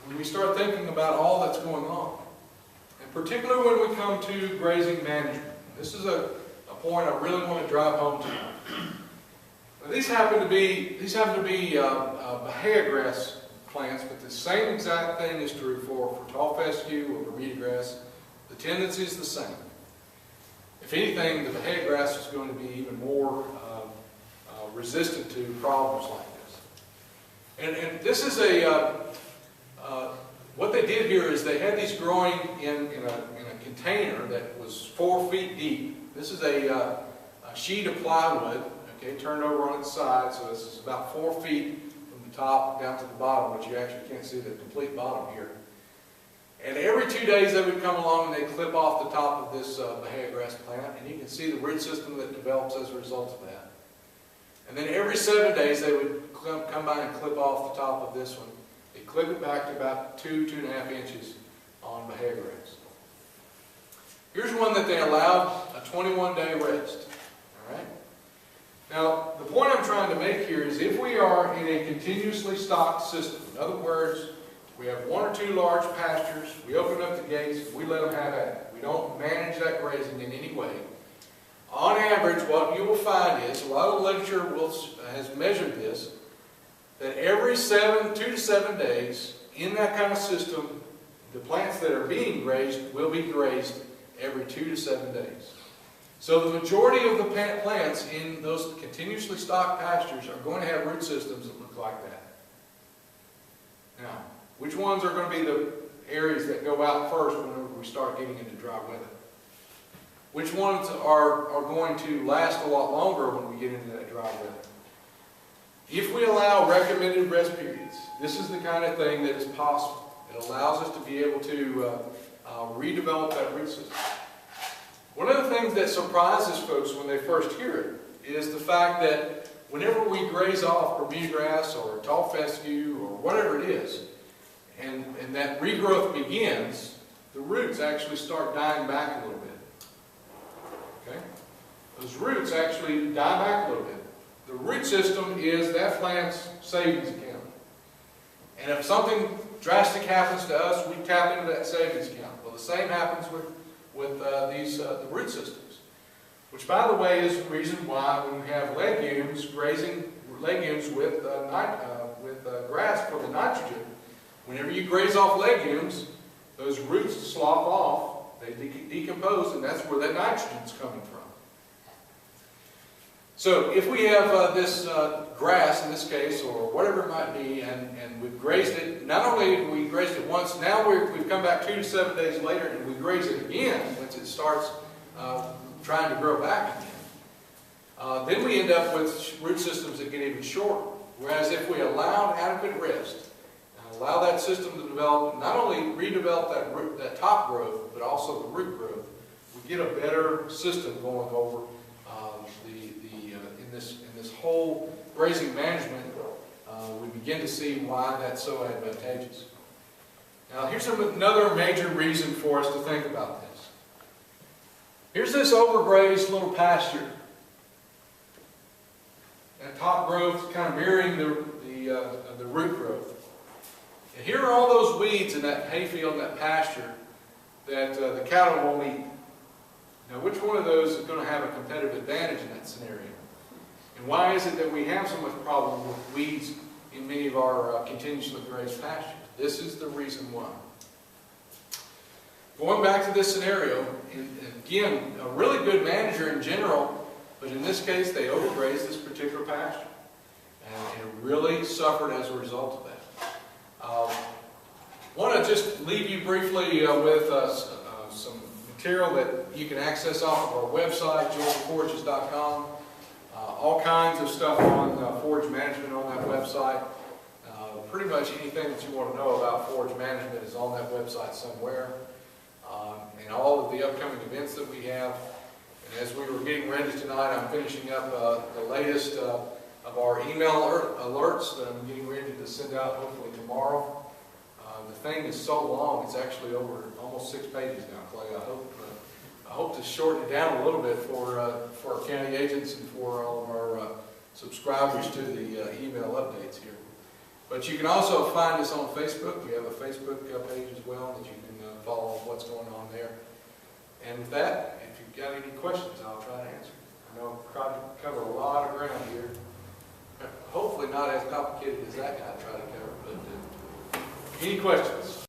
when we start thinking about all that's going on. And particularly when we come to grazing management. This is a point I really want to drive home tonight. Now, these happen to be Bahia grass plants, but the same exact thing is true for tall fescue or Bermuda grass. The tendency is the same. If anything, the Bahia grass is going to be even more resistant to problems like this. And this is what they did here is they had these growing in a container that was 4 feet deep. This is a sheet of plywood, okay, turned over on its side, so this is about 4 feet from the top down to the bottom, but you actually can't see the complete bottom here. And every 2 days they would come along and they'd clip off the top of this Bahia grass plant, and you can see the root system that develops as a result of that. And then every 7 days they would come by and clip off the top of this one. They clip it back to about 2–2.5 inches on Bahia grass. Here's one that they allowed a 21-day rest. All right. Now, the point I'm trying to make here is if we are in a continuously stocked system, in other words, we have 1 or 2 large pastures, we open up the gates, we let them have at it. We don't manage that grazing in any way. On average, what you will find is, a lot of the literature has measured this, that every 2 to 7 days in that kind of system, the plants that are being grazed will be grazed every 2 to 7 days. So the majority of the plants in those continuously stocked pastures are going to have root systems that look like that. Now, which ones are going to be the areas that go out first whenever we start getting into dry weather? Which ones are going to last a lot longer when we get into that dry weather? If we allow recommended rest periods, this is the kind of thing that is possible. It allows us to be able to redevelop that root system. One of the things that surprises folks when they first hear it is the fact that whenever we graze off Bermuda grass or tall fescue or whatever it is, and that regrowth begins, the roots actually start dying back a little bit. Okay? Those roots actually die back a little bit. The root system is that plant's savings account. And if something drastic happens to us, we tap into that savings account. Well, the same happens with the root systems. Which, by the way, is the reason why when you have legumes, grazing legumes with grass for the nitrogen, whenever you graze off legumes, those roots slough off, they decompose, and that's where that nitrogen is coming from. So if we have this grass, in this case, or whatever it might be, and we've grazed it, not only have we grazed it once, now we've come back 2 to 7 days later and we graze it again once it starts trying to grow back again. Then we end up with root systems that get even shorter. Whereas if we allow adequate rest, and allow that system to develop, not only redevelop that top growth, but also the root growth, we get a better system going over in this whole grazing management. We begin to see why that's so advantageous. Now, here's another major reason for us to think about this. Here's this overgrazed little pasture. That top growth kind of mirroring the root growth. And here are all those weeds in that hayfield, that pasture, that the cattle won't eat. Now, which one of those is going to have a competitive advantage in that scenario? And why is it that we have so much problem with weeds in many of our continuously grazed pastures? This is the reason why. Going back to this scenario, and again, a really good manager in general, but in this case they overgrazed this particular pasture. And it really suffered as a result of that. I want to just leave you briefly with some material that you can access off of our website, georgiaforages.com. All kinds of stuff on forage management on that website. Pretty much anything that you want to know about forage management is on that website somewhere. And all of the upcoming events that we have. And as we were getting ready tonight, I'm finishing up the latest of our email alerts that I'm getting ready to send out hopefully tomorrow. The thing is so long, it's actually over almost 6 pages now, Clay. I hope to shorten it down a little bit for our county agents and for all of our subscribers to the email updates here. But you can also find us on Facebook. We have a Facebook page as well that you can follow what's going on there. And with that, if you've got any questions, I'll try to answer. I know I've tried to cover a lot of ground here. Hopefully not as complicated as that guy tried to cover, but any questions?